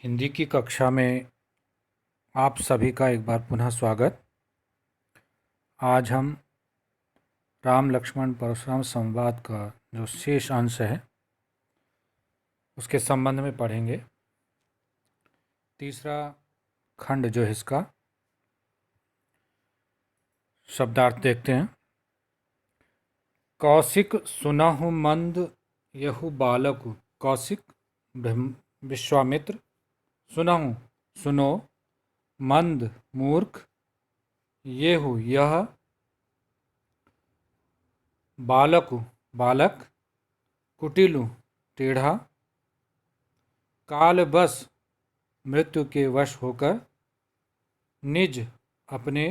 हिंदी की कक्षा में आप सभी का एक बार पुनः स्वागत। आज हम राम लक्ष्मण परशुराम संवाद का जो शेष अंश है उसके संबंध में पढ़ेंगे। तीसरा खंड जो है इसका शब्दार्थ देखते हैं। कौशिक सुनहु मंद यहु बालकु। कौशिक विश्वामित्र। सुनहु सुनो, मंद मूर्ख, येहु यह, बालकु बालक, कुटिलु टेढ़ा, काल बस मृत्यु के वश होकर, निज अपने,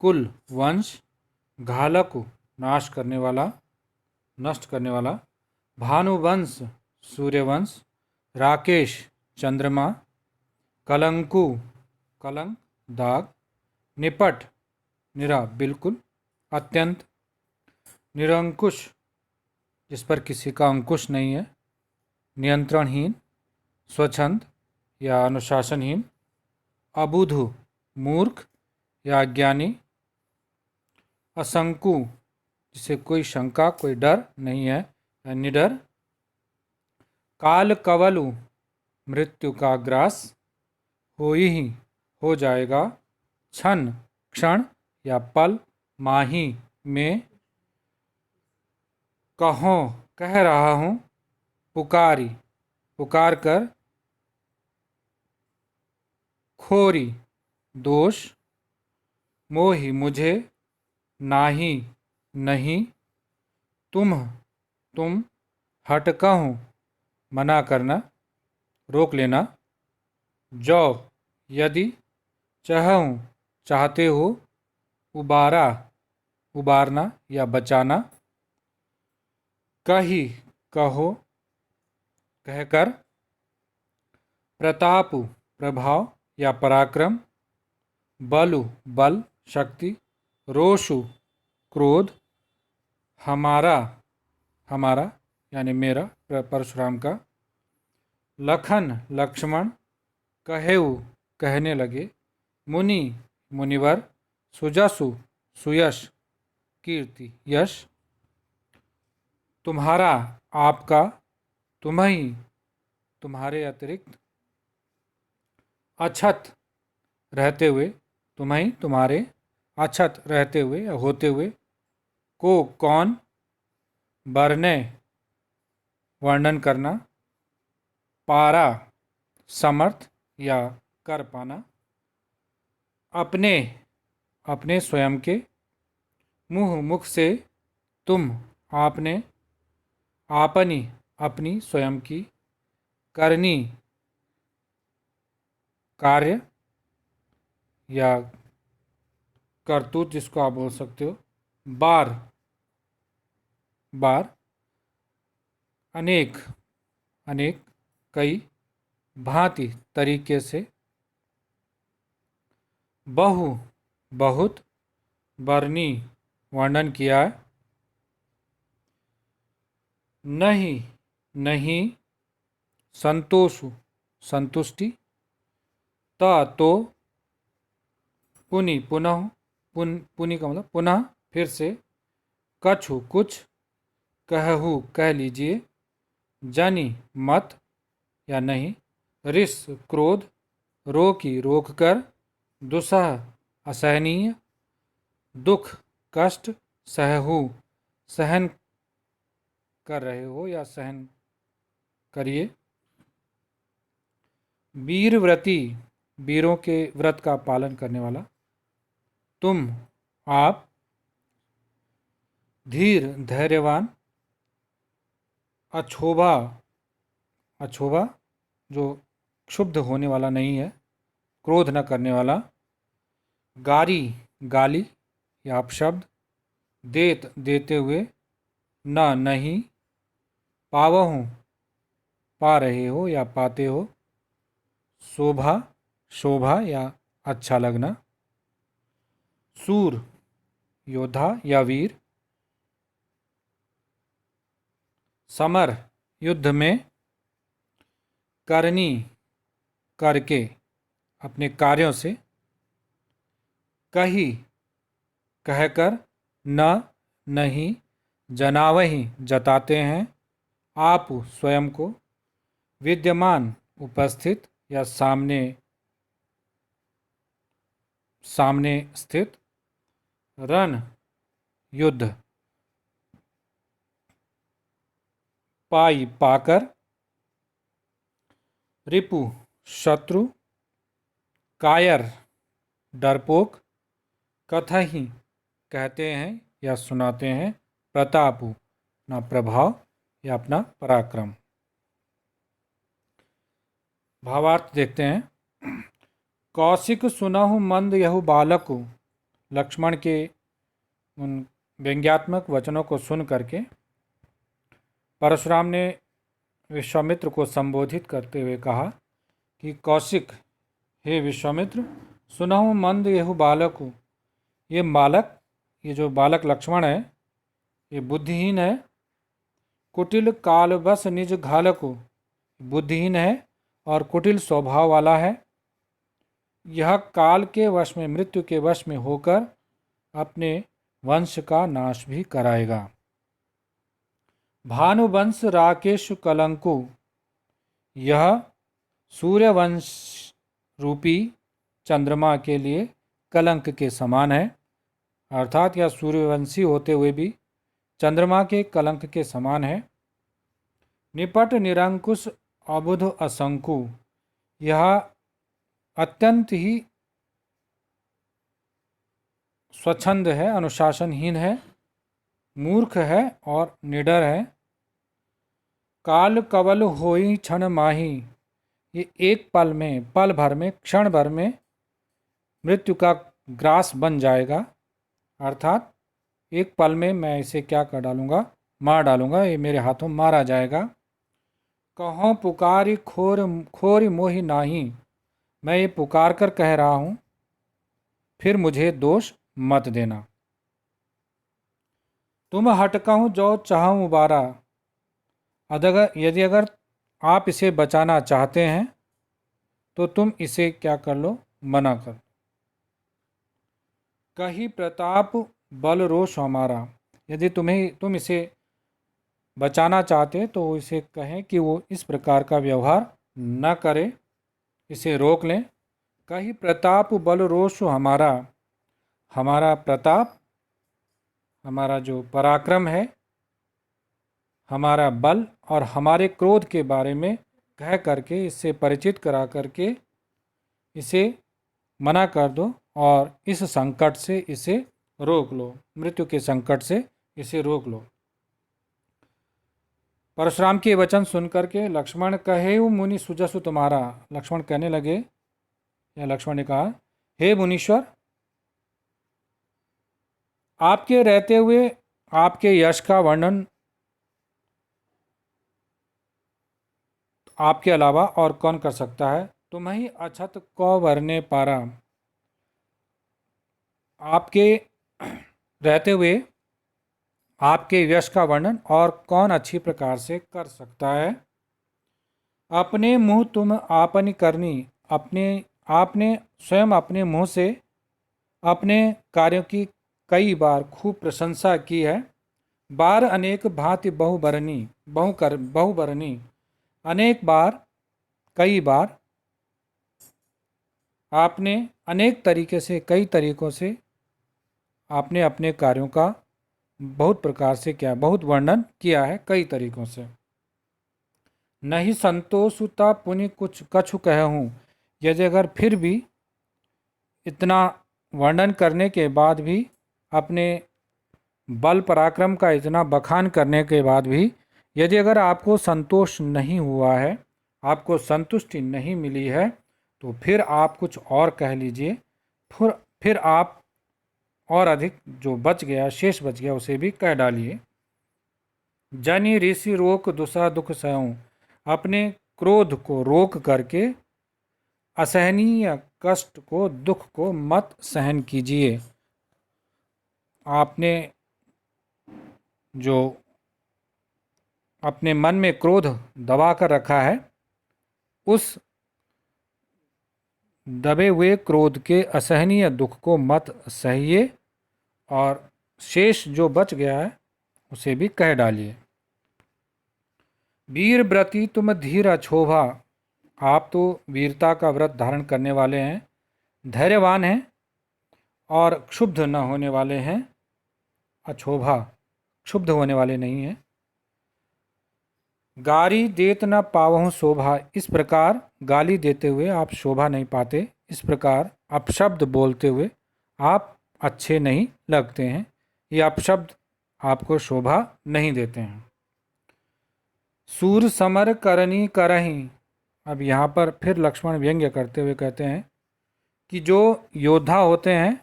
कुल वंश, घालकु नाश करने वाला, नष्ट करने वाला, भानुवंश सूर्यवंश, राकेश चंद्रमा, कलंकु कलंक दाग, निपट निरा बिल्कुल, अत्यंत, निरंकुश जिस पर किसी का अंकुश नहीं है, नियंत्रणहीन, स्वच्छंद या अनुशासनहीन, अबुधु मूर्ख या अज्ञानी, असंकु जिसे कोई शंका कोई डर नहीं है या निडर, काल कवलु मृत्यु का ग्रास, ही हो जाएगा, क्षण क्षण या पल, माही में, कहो कह रहा हूँ, पुकारी पुकार कर, खोरी दोष, मोहि मुझे, नाही नहीं, तुम, हटकहूँ मना करना रोक लेना, जो यदि, चाहूँ चाहते हो, उबारा उबारना या बचाना, कही कहो कहकर, प्रताप प्रभाव या पराक्रम, बलु बल शक्ति, रोषु क्रोध, हमारा हमारा यानी मेरा परशुराम का, लखन लक्ष्मण, कहेऊ कहने लगे, मुनि मुनिवर, सुजसु सुयश कीर्ति यश, तुम्हारा आपका, तुम्हीं तुम्हारे अतिरिक्त, अछत रहते हुए, तुम्हीं तुम्हारे, अछत रहते हुए या होते हुए, को कौन, वर्णय वर्णन करना, पारा समर्थ या कर पाना, अपने अपने स्वयं के, मुँह मुख से, तुम आपने, आपनी अपनी स्वयं की, करनी कार्य या करतूत जिसको आप बोल सकते हो, बार बार, अनेक अनेक कई, भांति तरीके से, बहु बहुत, वर्णी वर्णन किया है, नहीं नहीं, संतोषु संतुष्टि, तो, पुनि पुनः पुनि का मतलब पुनः फिर से, कछु कुछ, कहू कह लीजिए, जानी मत या नहीं, रिस क्रोध, रोकी रोक कर, दुसह असहनीय, दुख कष्ट, सहू सहन कर रहे हो या सहन करिए, वीर व्रती वीरों के व्रत का पालन करने वाला, तुम आप, धीर धैर्यवान, अछोभा अछोभा जो क्षुब्ध होने वाला नहीं है, क्रोध न करने वाला, गारी गाली या अपशब्द, देत देते हुए, न नहीं, पावहूँ पा रहे हो या पाते हो, शोभा शोभा या अच्छा लगना, सूर योद्धा या वीर, समर युद्ध में, करनी करके, अपने कार्यों से, कही कहकर, न नहीं, जनावही जताते हैं, आप स्वयं को, विद्यमान उपस्थित या सामने सामने स्थित, रण युद्ध, पाई पाकर, रिपु शत्रु, कायर डरपोक, कथहि कहते हैं या सुनाते हैं, प्रतापु अपना प्रभाव या अपना पराक्रम। भावार्थ देखते हैं। कौशिक सुनहु मंद यहु बालक, लक्ष्मण के उन व्यंग्यात्मक वचनों को सुन करके परशुराम ने विश्वामित्र को संबोधित करते हुए कहा कि कौशिक, हे विश्वामित्र, सुनहु मंद यहु बालक, ये जो बालक लक्ष्मण है, ये बुद्धिहीन है। कुटिल काल बस निज घालक, बुद्धिहीन है और कुटिल स्वभाव वाला है। यह काल के वश में, मृत्यु के वश में होकर अपने वंश का नाश भी कराएगा। भानुवंश राकेश कलंकु, यह सूर्यवंश रूपी चंद्रमा के लिए कलंक के समान है। अर्थात यह सूर्यवंशी होते हुए भी चंद्रमा के कलंक के समान है। निपट निरंकुश अबुध असंकु, यह अत्यंत ही स्वच्छंद है, अनुशासनहीन है, मूर्ख है और निडर है। काल कवल होई क्षण माही, ये एक पल में, पल भर में, क्षण भर में मृत्यु का ग्रास बन जाएगा। अर्थात एक पल में मैं इसे क्या कर डालूंगा, मार डालूंगा, ये मेरे हाथों मारा जाएगा। कहो पुकारी खोरी मोहि नाही, मैं ये पुकार कर कह रहा हूँ, फिर मुझे दोष मत देना। तुम हटकाऊँ जो चाहूँ उबारा, यदि अगर आप इसे बचाना चाहते हैं तो तुम इसे क्या कर लो, मना कर। कही प्रताप बल रोष हमारा, यदि तुम इसे बचाना चाहते तो इसे कहें कि वो इस प्रकार का व्यवहार न करे, इसे रोक लें। कही प्रताप बल रोष हमारा, हमारा प्रताप, हमारा जो पराक्रम है, हमारा बल और हमारे क्रोध के बारे में कह करके, इससे परिचित करा करके इसे मना कर दो और इस संकट से इसे रोक लो, मृत्यु के संकट से इसे रोक लो। परशुराम के वचन सुनकर के लक्ष्मण कहे मुनि सुजसु तुम्हारा, लक्ष्मण कहने लगे, या लक्ष्मण ने कहा, हे मुनीश्वर, आपके रहते हुए आपके यश का वर्णन आपके अलावा और कौन कर सकता है। तुम्हें अछत कौ वरने पारा, आपके रहते हुए आपके यश का वर्णन और कौन अच्छी प्रकार से कर सकता है। अपने मुंह तुम आपनी करनी, आपने स्वयं अपने मुंह से अपने कार्यों की कई बार खूब प्रशंसा की है। बार अनेक भांति बहुबरनी, अनेक बार, कई बार आपने अनेक तरीके से, कई तरीकों से आपने अपने कार्यों का बहुत प्रकार से क्या, बहुत वर्णन किया है कई तरीकों से। नहीं संतोषुता पुनि कुछ कछु कहूँ, यदि अगर फिर भी इतना वर्णन करने के बाद भी, अपने बल पराक्रम का इतना बखान करने के बाद भी यदि अगर आपको संतोष नहीं हुआ है, आपको संतुष्टि नहीं मिली है, तो फिर आप कुछ और कह लीजिए। फिर आप और अधिक जो बच गया, शेष बच गया, उसे भी कह डालिए। जनि ऋषि रोक दूसरा दुख सहूँ, अपने क्रोध को रोक करके असहनीय कष्ट को, दुख को मत सहन कीजिए। आपने जो अपने मन में क्रोध दबा कर रखा है, उस दबे हुए क्रोध के असहनीय दुख को मत सहिए और शेष जो बच गया है उसे भी कह डालिए। वीर व्रती तुम धीर अछोभा, आप तो वीरता का व्रत धारण करने वाले हैं, धैर्यवान हैं और क्षुब्ध न होने वाले हैं। अछोभा, क्षुब्ध होने वाले नहीं हैं। गारी देत न पावहु शोभा, इस प्रकार गाली देते हुए आप शोभा नहीं पाते, इस प्रकार अपशब्द बोलते हुए आप अच्छे नहीं लगते हैं। ये अपशब्द आपको शोभा नहीं देते हैं। सूर समर करनी करहीं, अब यहाँ पर फिर लक्ष्मण व्यंग्य करते हुए कहते हैं कि जो योद्धा होते हैं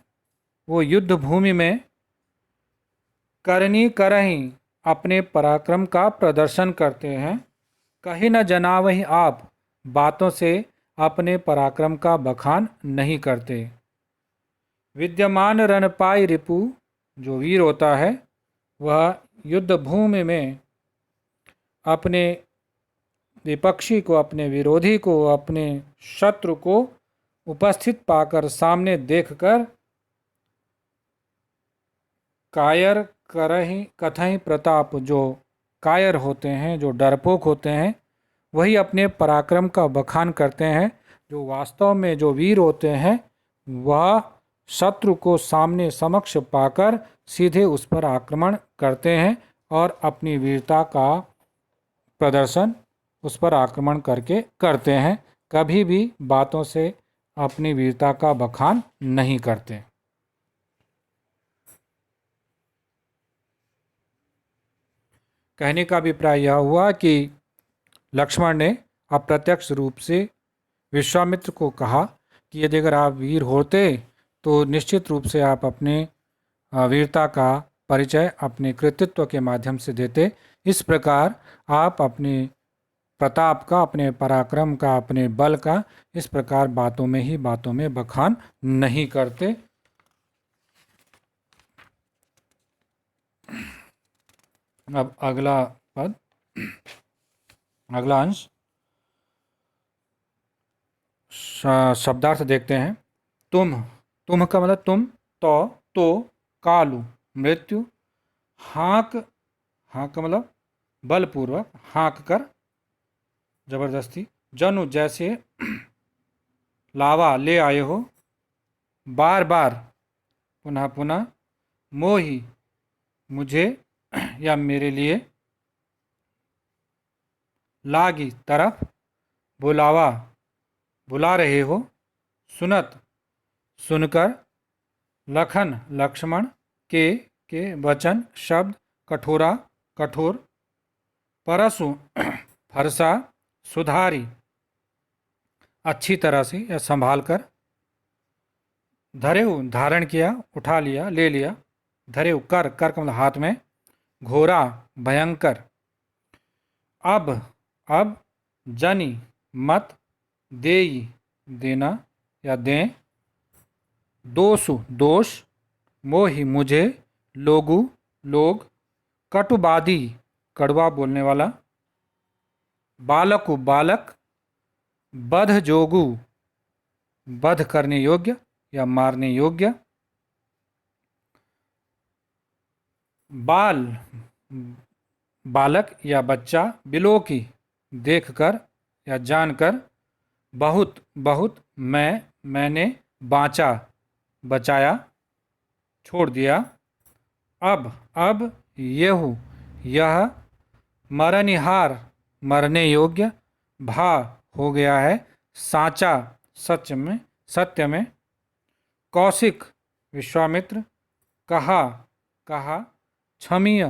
वो युद्ध भूमि में करनी करहीं अपने पराक्रम का प्रदर्शन करते हैं। कहीं न जनावहीं आप, बातों से अपने पराक्रम का बखान नहीं करते। विद्यमान रणपाई रिपु, जो वीर होता है वह युद्ध भूमि में अपने विपक्षी को, अपने विरोधी को, अपने शत्रु को उपस्थित पाकर, सामने देखकर कायर करहि कथहि प्रताप, जो कायर होते हैं, जो डरपोक होते हैं, वही अपने पराक्रम का बखान करते हैं। जो वास्तव में जो वीर होते हैं वह शत्रु को सामने समक्ष पाकर सीधे उस पर आक्रमण करते हैं और अपनी वीरता का प्रदर्शन उस पर आक्रमण करके करते हैं। कभी भी बातों से अपनी वीरता का बखान नहीं करते। कहने का अभिप्राय यह हुआ कि लक्ष्मण ने अप्रत्यक्ष रूप से विश्वामित्र को कहा कि यदि अगर आप वीर होते तो निश्चित रूप से आप अपने वीरता का परिचय अपने कृतित्व के माध्यम से देते। इस प्रकार आप अपने प्रताप का, अपने पराक्रम का, अपने बल का इस प्रकार बातों में ही बातों में बखान नहीं करते। अब अगला पद, अगला अंश शब्दार्थ देखते हैं। तुम का मतलब तुम, तो कालू मृत्यु, हाँक का मतलब बलपूर्वक हाँक कर, जबरदस्ती, जनु जैसे लावा ले आए हो, बार बार पुनः पुनः, मोही मुझे या मेरे लिए, लागी तरफ, बुलावा बुला रहे हो, सुनत सुनकर, लखन लक्ष्मण, के वचन शब्द, कठोरा कठोर, परसु फरसा, सुधारी अच्छी तरह से या संभाल कर, धरेउ धारण किया, उठा लिया, ले लिया, धरेउ कर का मतलब हाथ में, घोरा भयंकर, अब जनी मत, देई देना या दें, दोषु दोष, मोहि मुझे, लोगु लोग, कटुबादी कड़वा बोलने वाला, बालकु बालक, बध जोगु वध करने योग्य या मारने योग्य, बाल बालक या बच्चा, बिलोकी देखकर या जानकर, बहुत बहुत, मैंने, बाँचा बचाया, छोड़ दिया, अब येहू यह, मरनिहार मरने योग्य, भा हो गया है, साचा सत्य में, कौशिक विश्वामित्र, कहा क्षमीय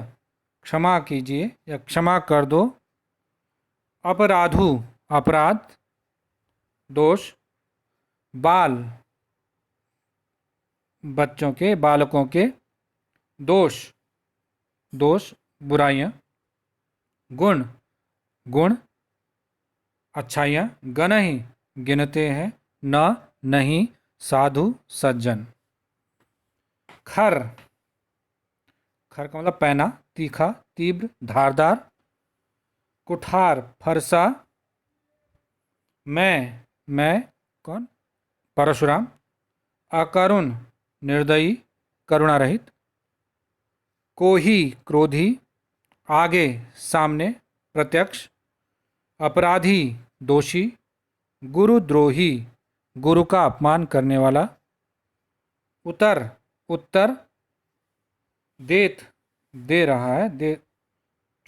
क्षमा कीजिए या क्षमा कर दो, अपराधु अपराध दोष, बाल बच्चों के, बालकों के, दोष बुराइयां, गुण अच्छाइयाँ, गणहि गिनते हैं, नहीं साधु सज्जन, खर का मतलब पैना, तीखा तीव्र धारदार, कुठार फरसा, मैं कौन? परशुराम। अकरुण निर्दयी करुणा रहित। कोही क्रोधी आगे सामने प्रत्यक्ष। अपराधी दोषी। गुरुद्रोही गुरु का अपमान करने वाला। उतर उत्तर देत दे रहा है दे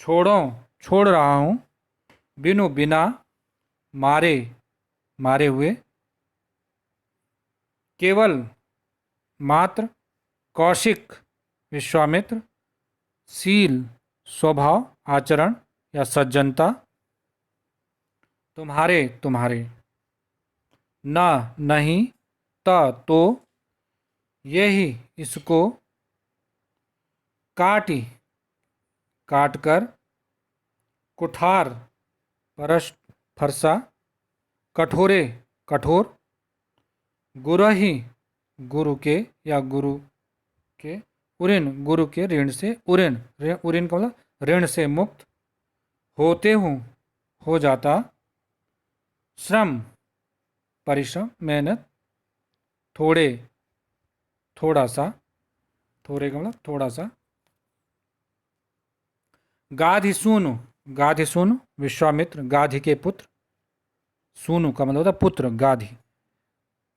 छोड़ो छोड़ रहा हूँ। बिनु बिना मारे मारे हुए। केवल मात्र। कौशिक विश्वामित्र। शील स्वभाव आचरण या सज्जनता। तुम्हारे तुम्हारे। न नहीं त तो। यही इसको। काटी काट कर। कुठार परस फरसा। कठोरे कठोर। गुरहि गुरु के या गुरु के। उऋण गुरु के ऋण से उऋण उऋण का मतलब ऋण से मुक्त। होते हूँ हो जाता। श्रम परिश्रम मेहनत। थोड़े थोड़ा सा। थोड़े का मतलब थोड़ा सा। गाधि सूनु विश्वामित्र गाधि के पुत्र। सूनु का मतलब होता पुत्र गाधि।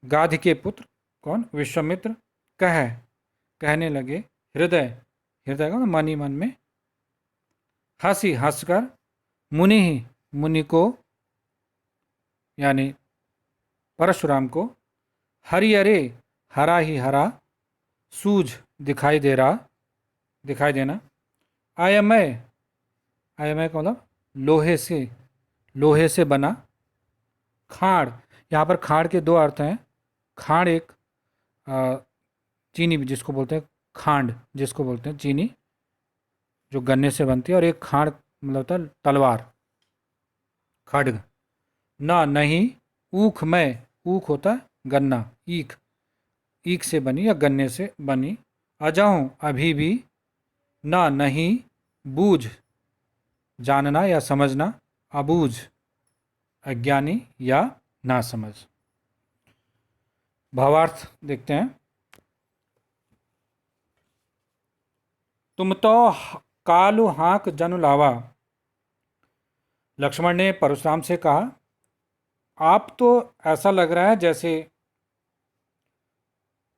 गाधि के पुत्र कौन? विश्वामित्र। कहने लगे। हृदय हृदय का मन ही मन में। हंसी हंसकर। मुनि को यानी परशुराम को। हरिहरे हरा ही हरा। सूझ दिखाई देना। आयमय का मतलब लोहे से बना। खाड़ यहाँ पर खाड़ के दो अर्थ हैं। खाड़ एक चीनी जिसको बोलते हैं खांड जिसको बोलते हैं चीनी जो गन्ने से बनती है। और एक खाड़ मतलब होता है तलवार खड्ग। नहीं ऊख में ऊख होता है गन्ना ईख से बनी या गन्ने से बनी। अजाऊं अभी भी। नहीं बूझ जानना या समझना। अबूझ अज्ञानी या नासमझ। भावार्थ देखते हैं। तुम तो कालु हाँक जनु लावा। लक्ष्मण ने परशुराम से कहा आप तो ऐसा लग रहा है जैसे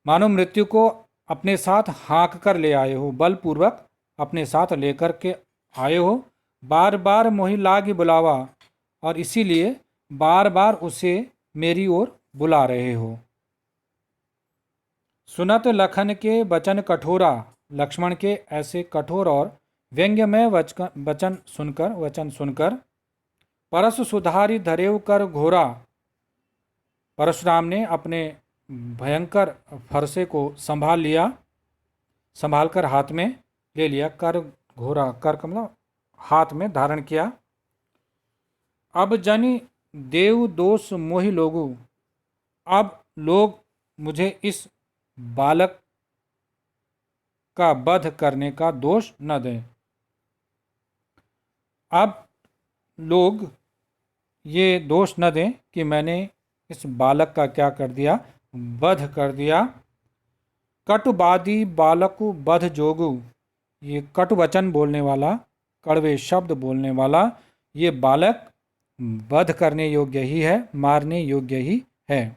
मानो मृत्यु को अपने साथ हाँक कर ले आए हो। बलपूर्वक अपने साथ लेकर के आए हो। बार बार मोहि लागी बुलावा और इसीलिए बार बार उसे मेरी ओर बुला रहे हो। सुनत लखन के वचन कठोरा। लक्ष्मण के ऐसे कठोर और व्यंग्यमय वचन सुनकर परशु सुधारी धरेव कर घोरा। परशुराम ने अपने भयंकर फरसे को संभाल कर हाथ में ले लिया। कर घोरा कर का मतलब हाथ में धारण किया। अब जनि देव दोष मोहि लोगु। अब लोग मुझे इस बालक का वध करने का दोष न दें। अब लोग ये दोष न दें कि मैंने इस बालक का क्या कर दिया, वध कर दिया। कटुवादी बालकु वध जोगु। ये कटु वचन बोलने वाला, कड़वे शब्द बोलने वाला ये बालक वध करने योग्य ही है, मारने योग्य ही है।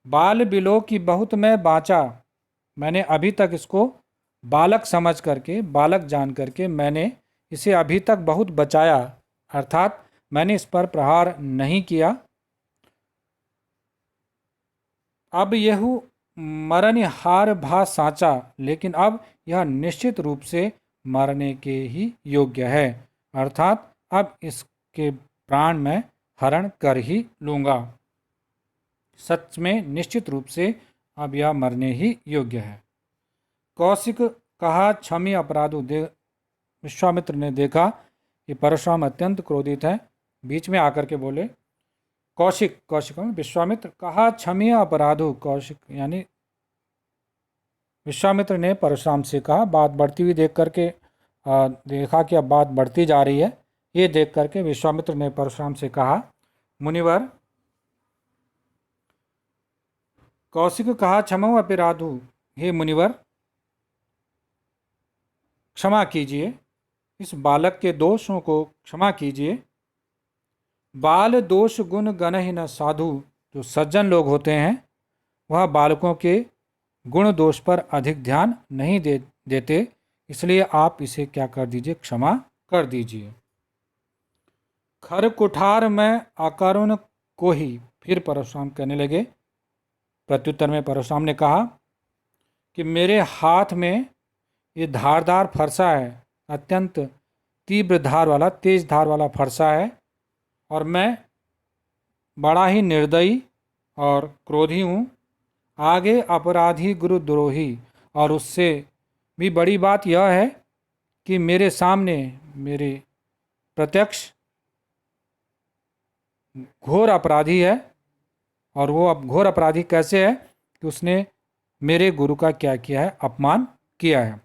बाल बिलो की बहुत मैं बाँचा। मैंने अभी तक इसको बालक समझ करके, बालक जान करके मैंने इसे अभी तक बहुत बचाया, अर्थात मैंने इस पर प्रहार नहीं किया। अब यह मरण हार भा साँचा, लेकिन अब यह निश्चित रूप से मरने के ही योग्य है, अर्थात अब इसके प्राण मैं हरण कर ही लूँगा। सच में निश्चित रूप से अब यह मरने ही योग्य है। कौशिक कहा क्षमी अपराधु। विश्वामित्र ने देखा कि परशुराम अत्यंत क्रोधित है, बीच में आकर के बोले। कौशिक विश्वामित्र कहा क्षमी अपराधु। कौशिक यानी विश्वामित्र ने परशुराम से कहा, बात बढ़ती हुई देख करके देखा कि अब बात बढ़ती जा रही है। ये देख करके विश्वामित्र ने परशुराम से कहा मुनिवर कौशिक कहा क्षमो अपराधु, हे मुनिवर क्षमा कीजिए, इस बालक के दोषों को क्षमा कीजिए। बाल दोष गुण गण ही न साधु, जो सज्जन लोग होते हैं वह बालकों के गुण दोष पर अधिक ध्यान नहीं देते, इसलिए आप इसे क्या कर दीजिए, क्षमा कर दीजिए। खर कुठार में आकारुण को ही, फिर परशुराम कहने लगे, प्रत्युत्तर में परशुराम ने कहा कि मेरे हाथ में ये धारदार फरसा है, अत्यंत तीव्र धार वाला, तेज धार वाला फरसा है, और मैं बड़ा ही निर्दयी और क्रोधी हूँ। आगे अपराधी गुरुद्रोही, और उससे भी बड़ी बात यह है कि मेरे सामने मेरे प्रत्यक्ष घोर अपराधी है। और वो अब घोर अपराधी कैसे है कि उसने मेरे गुरु का क्या किया है, अपमान किया है।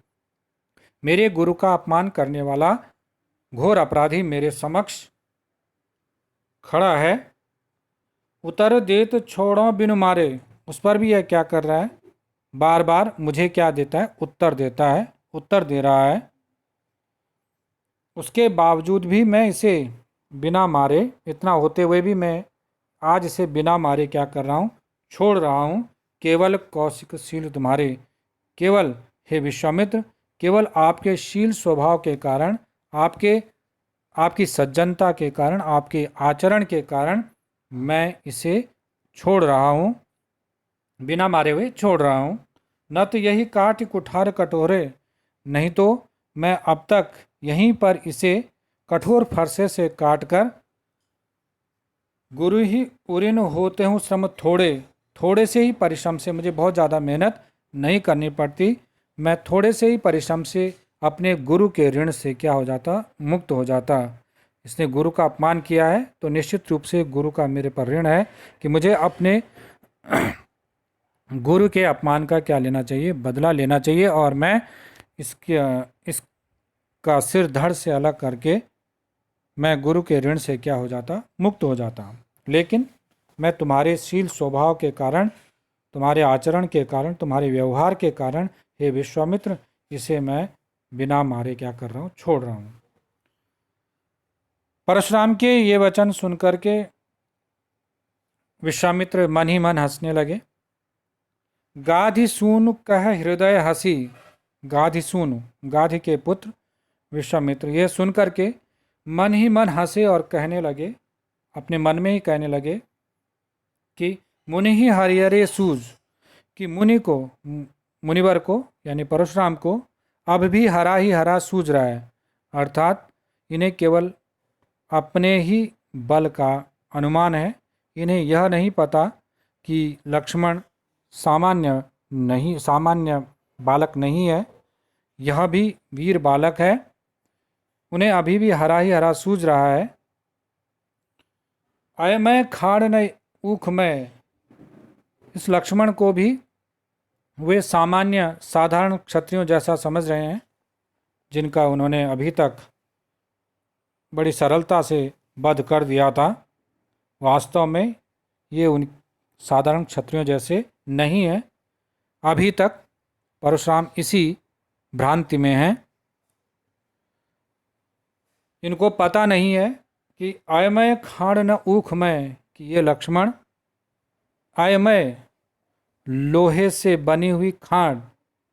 मेरे गुरु का अपमान करने वाला घोर अपराधी मेरे समक्ष खड़ा है। उतर देत छोड़ो बिनु मारे, उस पर भी यह क्या कर रहा है, बार बार मुझे क्या देता है, उत्तर देता है, उत्तर दे रहा है। उसके बावजूद भी मैं इसे बिना मारे, इतना होते हुए भी मैं आज इसे बिना मारे क्या कर रहा हूँ, छोड़ रहा हूँ। केवल कौशिक शील तुम्हारे, केवल हे विश्वामित्र, केवल आपके शील स्वभाव के कारण, आपकी सज्जनता के कारण, आपके आचरण के कारण मैं इसे छोड़ रहा हूँ, बिना मारे हुए छोड़ रहा हूँ। न तो यही काट कुठार कटोरे, नहीं तो मैं अब तक यहीं पर इसे कठोर फरसे से काटकर, गुरु ही उरिन होते हूँ श्रम थोड़े, थोड़े से ही परिश्रम से, मुझे बहुत ज़्यादा मेहनत नहीं करनी पड़ती, मैं थोड़े से ही परिश्रम से अपने गुरु के ऋण से क्या हो जाता, मुक्त हो जाता। इसने गुरु का अपमान किया है तो निश्चित रूप से गुरु का मेरे पर ऋण है कि मुझे अपने गुरु के अपमान का क्या लेना चाहिए, बदला लेना चाहिए, और मैं इसका सिर धड़ से अलग करके मैं गुरु के ऋण से क्या हो जाता, मुक्त हो जाता। लेकिन मैं तुम्हारे शील स्वभाव के कारण, तुम्हारे आचरण के कारण, तुम्हारे व्यवहार के कारण, हे विश्वामित्र, इसे मैं बिना मारे क्या कर रहा हूँ, छोड़ रहा हूँ। परशुराम के ये वचन सुनकर के विश्वामित्र मन ही मन हंसने लगे। गाधि सूनु कह हृदय हंसी, गाधि सूनु, गाधि के पुत्र विश्वामित्र ये सुनकर के मन ही मन हंसे और कहने लगे, अपने मन में ही कहने लगे कि मुनि ही हरिहरे सूझ, कि मुनिवर को यानी परशुराम को अब भी हरा ही हरा सूझ रहा है, अर्थात इन्हें केवल अपने ही बल का अनुमान है। इन्हें यह नहीं पता कि लक्ष्मण सामान्य बालक नहीं है, यह भी वीर बालक है। उन्हें अभी भी हरा ही हरा सूझ रहा है। अय मैं खाड़ न ऊख में, इस लक्ष्मण को भी वे सामान्य साधारण क्षत्रियों जैसा समझ रहे हैं, जिनका उन्होंने अभी तक बड़ी सरलता से वध कर दिया था। वास्तव में ये उन साधारण क्षत्रियों जैसे नहीं है। अभी तक परशुराम इसी भ्रांति में हैं। इनको पता नहीं है कि अयमय खाड़ न ऊख में, कि ये लक्ष्मण अयमय लोहे से बनी हुई खाड़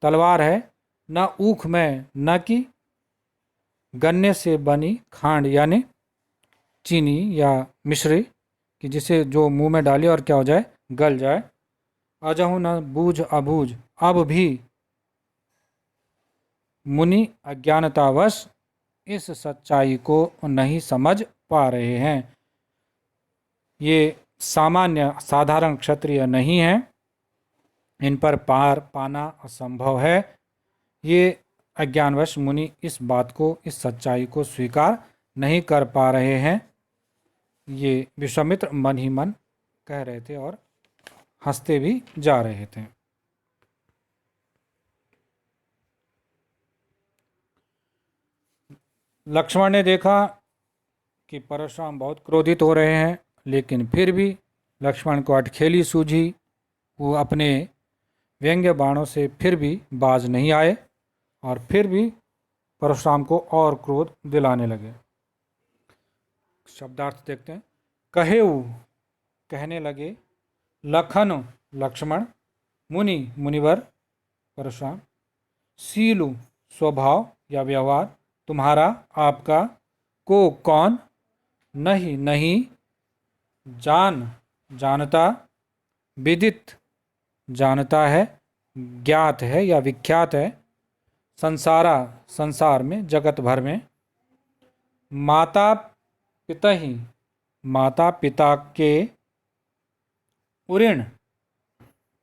तलवार है, न ऊख में, न कि गन्ने से बनी खांड यानी चीनी या मिश्री, कि जिसे जो मुंह में डाले और क्या हो जाए, गल जाए। अजहु न बूझ अबूझ, अब भी मुनि अज्ञानतावश इस सच्चाई को नहीं समझ पा रहे हैं। ये सामान्य साधारण क्षत्रिय नहीं हैं, इन पर पार पाना असंभव है। ये अज्ञानवश मुनि इस बात को, इस सच्चाई को स्वीकार नहीं कर पा रहे हैं। ये विश्वामित्र मन ही मन कह रहे थे और हंसते भी जा रहे थे। लक्ष्मण ने देखा कि परशुराम बहुत क्रोधित हो रहे हैं, लेकिन फिर भी लक्ष्मण को अटखेली सूझी। वो अपने व्यंग्य बाणों से फिर भी बाज नहीं आए और फिर भी परशुराम को और क्रोध दिलाने लगे। शब्दार्थ देखते हैं। कहेऊ कहने लगे, लखन लक्ष्मण, मुनि मुनिवर परशुराम, सीलु स्वभाव या व्यवहार तुम्हारा आपका, को कौन, नहीं नहीं, जान जानता, विदित जानता है, ज्ञात है या विख्यात है, संसारा संसार में जगत भर में, माता पिता ही माता पिता के, उऋण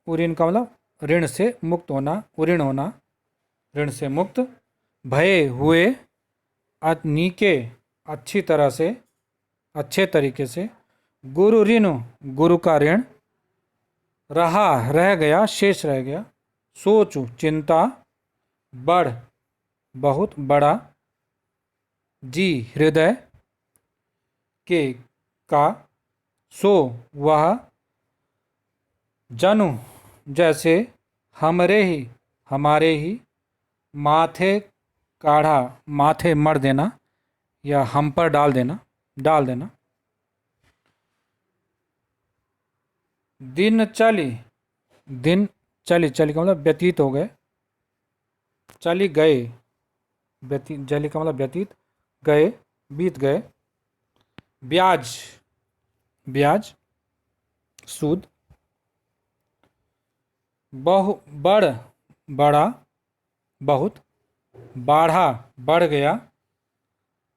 उऋण का मतलब ऋण से मुक्त होना, उऋण होना, ऋण से मुक्त, भये हुए, नीके अच्छी तरह से, अच्छे तरीके से, गुरु ऋण गुरु का ऋण, रहा रह गया, शेष रह गया, सोच चिंता, बढ़ बहुत बड़ा, जी हृदय के का, सो वह, जनु जैसे, हमारे ही, माथे काढ़ा माथे मर देना या हम पर डाल देना, दिन चली चली का मतलब व्यतीत हो गए, चली गए, व्यतीत जली का मतलब व्यतीत, गए बीत गए, ब्याज सूद, बड़ा बहुत, बाढ़ा बढ़ गया,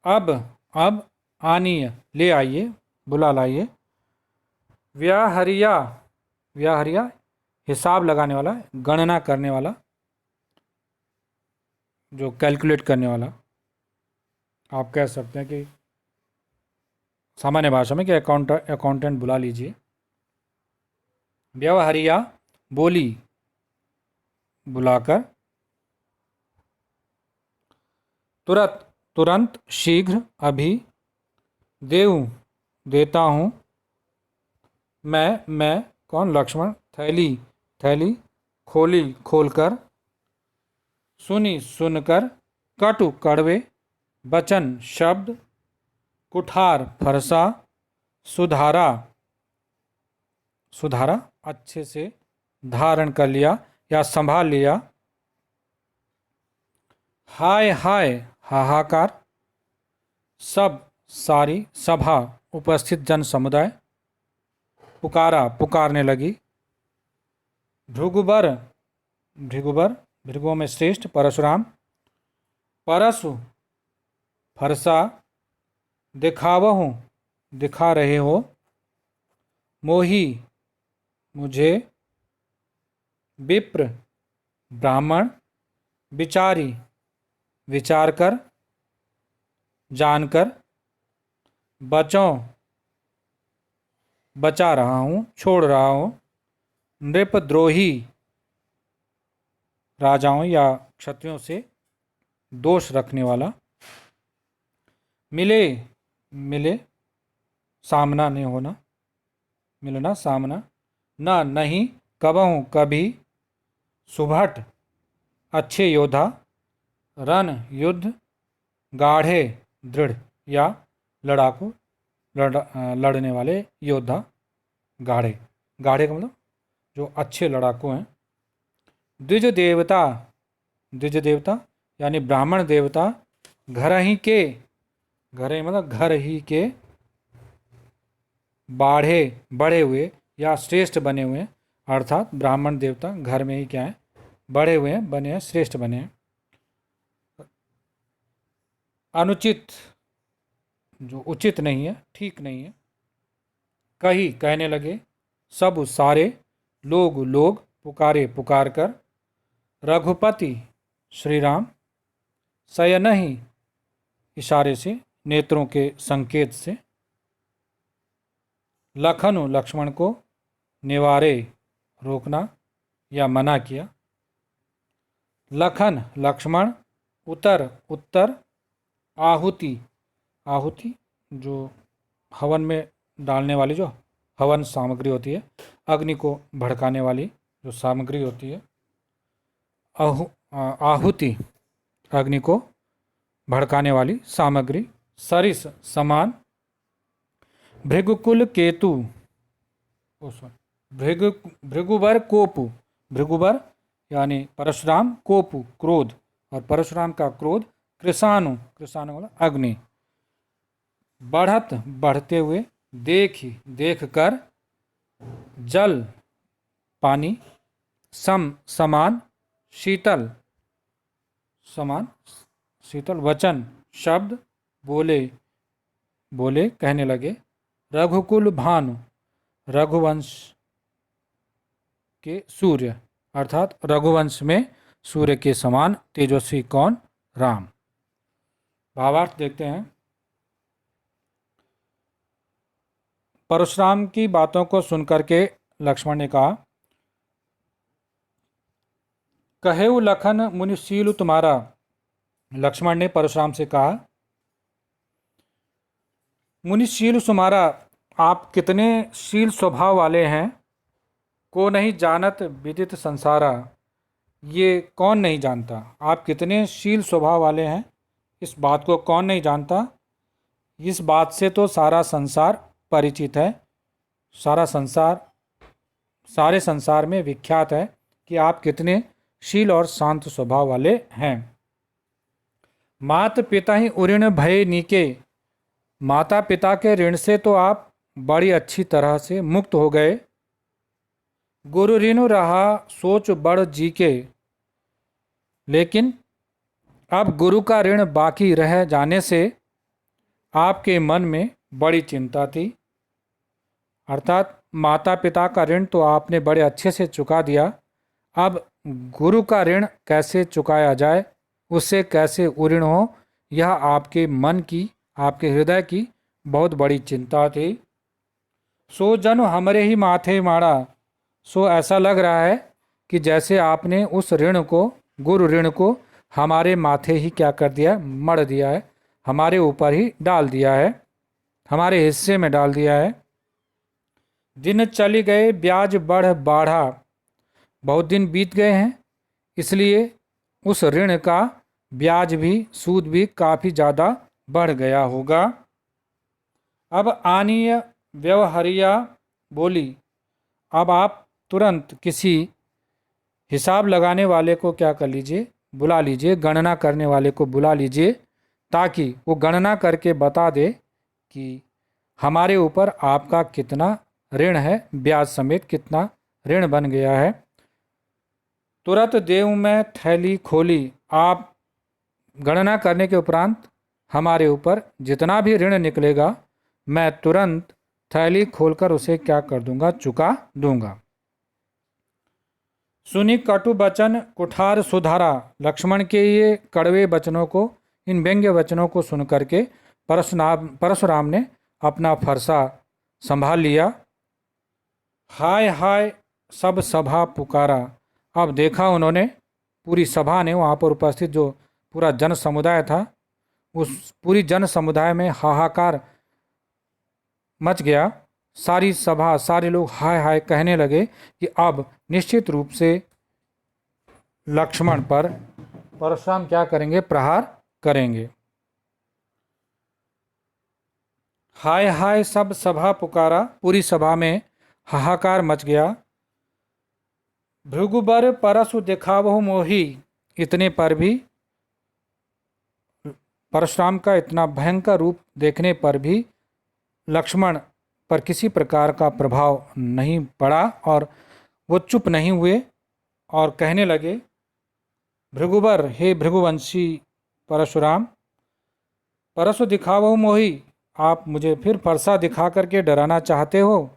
अब आनीय ले आइए, बुला लाइए, व्याहरिया हिसाब लगाने वाला, गणना करने वाला, जो कैलकुलेट करने वाला, आप कह सकते हैं कि सामान्य भाषा में कि अकाउंटेंट बुला लीजिए। व्यवहारिया बोली बुलाकर, तुरंत शीघ्र अभी, देता हूँ, मैं कौन, लक्ष्मण, थैली खोलकर, सुनकर, कटु कड़वे, वचन शब्द, कुठार फरसा, सुधारा अच्छे से धारण कर लिया या संभाल लिया, हाय हाहाकार, सारी सभा उपस्थित जन समुदाय, पुकारने लगी, भृगुबर भृगुओं में श्रेष्ठ परशुराम, परशु फरसा, दिखा रहे हो, मोही मुझे, विप्र ब्राह्मण, विचार कर जानकर, बचा रहा हूँ, छोड़ रहा हूँ, नृपद्रोही राजाओं या क्षत्रियों से दोष रखने वाला, मिले सामना नहीं होना, मिलना सामना, नहीं कबहूँ कभी, सुभट अच्छे योद्धा, रण युद्ध, गाढ़े दृढ़ या लड़ाकू लड़ने वाले योद्धा, गाढ़े का मतलब जो अच्छे लड़ाकू हैं, द्विज देवता यानी ब्राह्मण देवता, घर ही के बढ़े हुए या श्रेष्ठ बने हुए, अर्थात ब्राह्मण देवता घर में ही क्या है, बढ़े हुए हैं, बने हैं, श्रेष्ठ बने हैं। अनुचित जो उचित नहीं है, ठीक नहीं है, कहने लगे, सब सारे लोग पुकार कर, रघुपति श्री राम, शयन ही इशारे से, नेत्रों के संकेत से, लक्ष्मण को निवारे रोकना या मना किया, लक्ष्मण, उत्तर, आहुति जो हवन में डालने वाली जो हवन सामग्री होती है, अग्नि को भड़काने वाली जो सामग्री होती है, आहुति, अग्नि को भड़काने वाली सामग्री, सरिस समान, भृगुकुल केतु, भृगुबर कोपु, भृगुबर यानी परशुराम, कोपु क्रोध, और परशुराम का क्रोध, कृषाणु, कृषाणु वाला अग्नि, बढ़त बढ़ते हुए, देखी देख कर, जल पानी, सम समान, शीतल समान, शीतल, वचन शब्द, बोले बोले कहने लगे, रघुकुल भानु, रघुवंश के सूर्य, अर्थात रघुवंश में सूर्य के समान तेजस्वी कौन? राम। भावार्थ देखते हैं। परशुराम की बातों को सुनकर के लक्ष्मण ने कहा, कहेउ लखन मुनिशील तुम्हारा। लक्ष्मण ने परशुराम से कहा, मुनिशील तुम्हारा, आप कितने शील स्वभाव वाले हैं। को नहीं जानत विदित संसारा, ये कौन नहीं जानता, आप कितने शील स्वभाव वाले हैं, इस बात को कौन नहीं जानता। इस बात से तो सारा संसार परिचित है, सारा संसार, सारे संसार में विख्यात है कि आप कितने शील और शांत स्वभाव वाले हैं। मात पिता ही उऋण भय नीके, माता पिता के ऋण से तो आप बड़ी अच्छी तरह से मुक्त हो गए। गुरु ऋण रहा सोच बड़ जी के, लेकिन अब गुरु का ऋण बाकी रह जाने से आपके मन में बड़ी चिंता थी। अर्थात माता पिता का ऋण तो आपने बड़े अच्छे से चुका दिया, अब गुरु का ऋण कैसे चुकाया जाए, उससे कैसे उऋण हो, यह आपके मन की, आपके हृदय की बहुत बड़ी चिंता थी। सो जन हमरे ही माथे माड़ा, सो ऐसा लग रहा है कि जैसे आपने उस ऋण को, गुरु ऋण को हमारे माथे ही क्या कर दिया, मढ़ दिया है, हमारे ऊपर ही डाल दिया है, हमारे हिस्से में डाल दिया है। दिन चली गए ब्याज बढ़ बाढ़ा, बहुत दिन बीत गए हैं, इसलिए उस ऋण का ब्याज भी, सूद भी काफ़ी ज़्यादा बढ़ गया होगा। अब आनीय व्यवहारिया बोली, अब आप तुरंत किसी हिसाब लगाने वाले को क्या कर लीजिए, बुला लीजिए, गणना करने वाले को बुला लीजिए, ताकि वो गणना करके बता दे कि हमारे ऊपर आपका कितना ऋण है, ब्याज समेत कितना ऋण बन गया है। तुरंत देव में थैली खोली, आप गणना करने के उपरांत हमारे ऊपर जितना भी ऋण निकलेगा, मैं तुरंत थैली खोलकर उसे क्या कर दूंगा, चुका दूंगा। सुनी कटु वचन कुठार सुधारा, लक्ष्मण के ये कड़वे वचनों को, इन व्यंग्य वचनों को सुन करके परशुराम ने अपना फरसा संभाल लिया। हाय हाय सब सभा पुकारा, अब देखा उन्होंने, पूरी सभा ने, वहाँ पर उपस्थित जो पूरा जन समुदाय था, उस पूरी जन समुदाय में हाहाकार मच गया। सारी सभा, सारे लोग हाय हाय कहने लगे कि अब निश्चित रूप से लक्ष्मण पर परशुराम क्या करेंगे, प्रहार करेंगे। हाय हाय सब सभा पुकारा, पूरी सभा में हाहाकार मच गया। भृगुबर परशु दिखावहु मोही, इतने पर भी, परशुराम का इतना भयंकर रूप देखने पर भी लक्ष्मण पर किसी प्रकार का प्रभाव नहीं पड़ा और वो चुप नहीं हुए और कहने लगे, भृगुबर, हे भृगुवंशी परशुराम, परशु दिखावहु मोही, आप मुझे फिर फरसा दिखा करके डराना चाहते हो।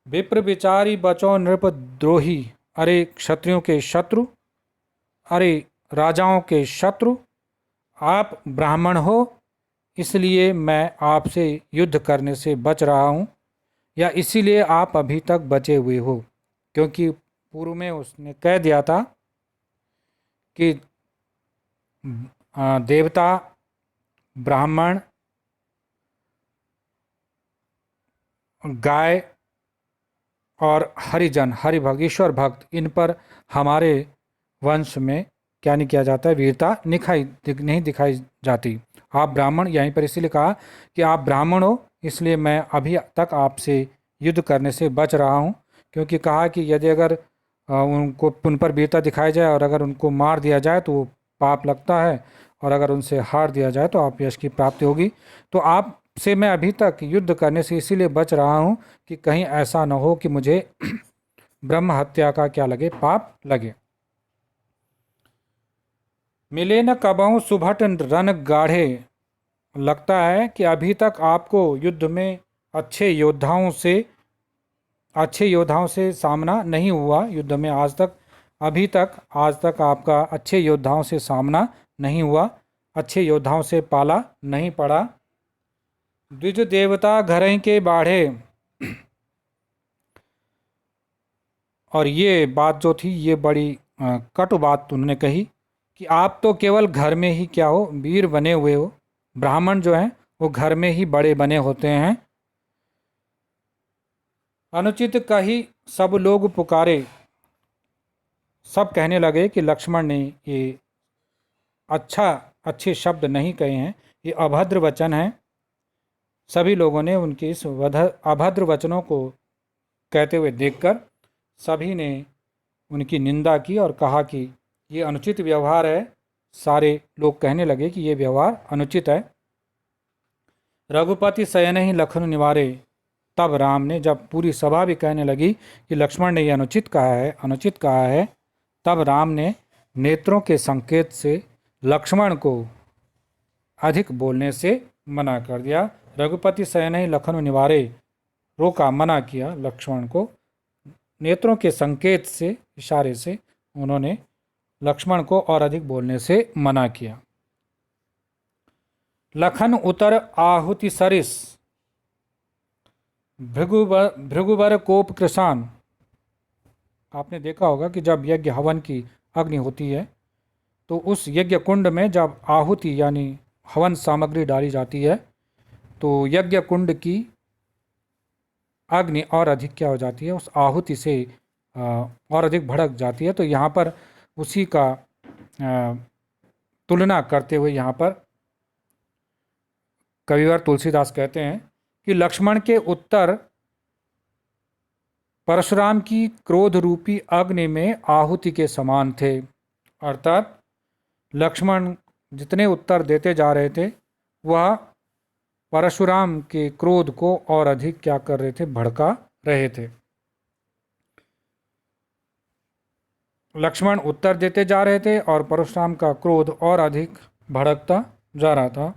विप्र विचारी बचो नृप द्रोही, अरे क्षत्रियों के शत्रु, अरे राजाओं के शत्रु, आप ब्राह्मण हो, इसलिए मैं आपसे युद्ध करने से बच रहा हूँ, या इसीलिए आप अभी तक बचे हुए हो, क्योंकि पूर्व में उसने कह दिया था कि देवता, ब्राह्मण गाय और हरिजन, हरिभक्त, ईश्वर भक्त, इन पर हमारे वंश में क्या नहीं किया जाता है, वीरता नहीं दिखाई जाती। आप ब्राह्मण, यहीं पर इसीलिए कहा कि आप ब्राह्मण हो, इसलिए मैं अभी तक आपसे युद्ध करने से बच रहा हूँ, क्योंकि कहा कि यदि अगर उन पर वीरता दिखाई जाए और अगर उनको मार दिया जाए तो वो पाप लगता है, और अगर उनसे हार दिया जाए तो आप यश की प्राप्ति होगी। तो आपसे मैं अभी तक युद्ध करने से इसीलिए बच रहा हूँ कि कहीं ऐसा न हो कि मुझे ब्रह्म हत्या का क्या लगे, पाप लगे। मिले न कबहु सुभट रन गाढ़े, लगता है कि अभी तक आपको युद्ध में अच्छे योद्धाओं से सामना नहीं हुआ। युद्ध में आज तक आपका अच्छे योद्धाओं से सामना नहीं हुआ, अच्छे योद्धाओं से पाला नहीं पड़ा। द्विज देवता घरई के बाढ़े, और ये बात जो थी ये बड़ी कटु बात उन्होंने कही कि आप तो केवल घर में ही क्या हो, वीर बने हुए हो। ब्राह्मण जो हैं वो घर में ही बड़े बने होते हैं। अनुचित कही सब लोग पुकारे, सब कहने लगे कि लक्ष्मण ने ये अच्छे शब्द नहीं कहे हैं, ये अभद्र वचन हैं। सभी लोगों ने उनके इस अभद्र वचनों को कहते हुए देखकर सभी ने उनकी निंदा की और कहा कि ये अनुचित व्यवहार है। सारे लोग कहने लगे कि ये व्यवहार अनुचित है। रघुपति शयन ही लखन निवारे, तब राम ने, जब पूरी सभा भी कहने लगी कि लक्ष्मण ने यह अनुचित कहा है, तब राम ने नेत्रों के संकेत से लक्ष्मण को अधिक बोलने से मना कर दिया। रघुपति शयन ही लखन निवारे, रोका, मना किया लक्ष्मण को। नेत्रों के संकेत से, इशारे से उन्होंने लक्ष्मण को और अधिक बोलने से मना किया। लखन उतर आहुति सरिस, भृगुवर कोप कृषान। आपने देखा होगा कि जब यज्ञ हवन की अग्नि होती है तो उस यज्ञ कुंड में जब आहुति यानी हवन सामग्री डाली जाती है तो यज्ञ कुंड की अग्नि और अधिक क्या हो जाती है, उस आहुति से और अधिक भड़क जाती है। तो यहाँ पर उसी का तुलना करते हुए यहाँ पर कविवर तुलसीदास कहते हैं कि लक्ष्मण के उत्तर परशुराम की क्रोध रूपी अग्नि में आहुति के समान थे। अर्थात लक्ष्मण जितने उत्तर देते जा रहे थे वह परशुराम के क्रोध को और अधिक क्या कर रहे थे, भड़का रहे थे। लक्ष्मण उत्तर देते जा रहे थे और परशुराम का क्रोध और अधिक भड़कता जा रहा था।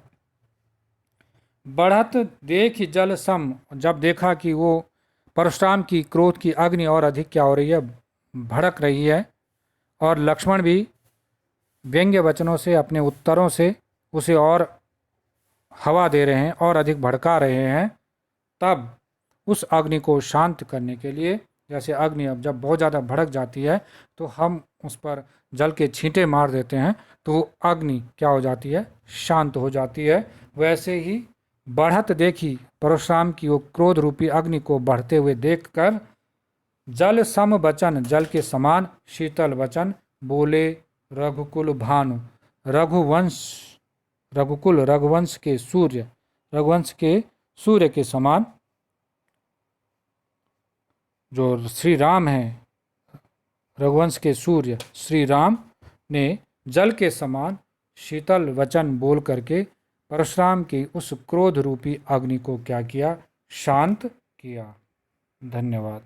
बढ़त देख जल सम, जब देखा कि वो परशुराम की क्रोध की अग्नि और अधिक क्या हो रही है, भड़क रही है, और लक्ष्मण भी व्यंग्य वचनों से, अपने उत्तरों से उसे और हवा दे रहे हैं और अधिक भड़का रहे हैं, तब उस अग्नि को शांत करने के लिए, जैसे अग्नि अब जब बहुत ज़्यादा भड़क जाती है तो हम उस पर जल के छींटे मार देते हैं तो अग्नि क्या हो जाती है, शांत हो जाती है। वैसे ही बढ़त देखी परशुराम की वो क्रोध रूपी अग्नि को बढ़ते हुए देखकर जल सम वचन, जल के समान शीतल वचन बोले रघुकुल भानु, रघुवंश के सूर्य के समान जो श्री राम हैं, रघुवंश के सूर्य श्री राम ने जल के समान शीतल वचन बोल करके परशुराम की उस क्रोध रूपी अग्नि को क्या किया, शांत किया। धन्यवाद।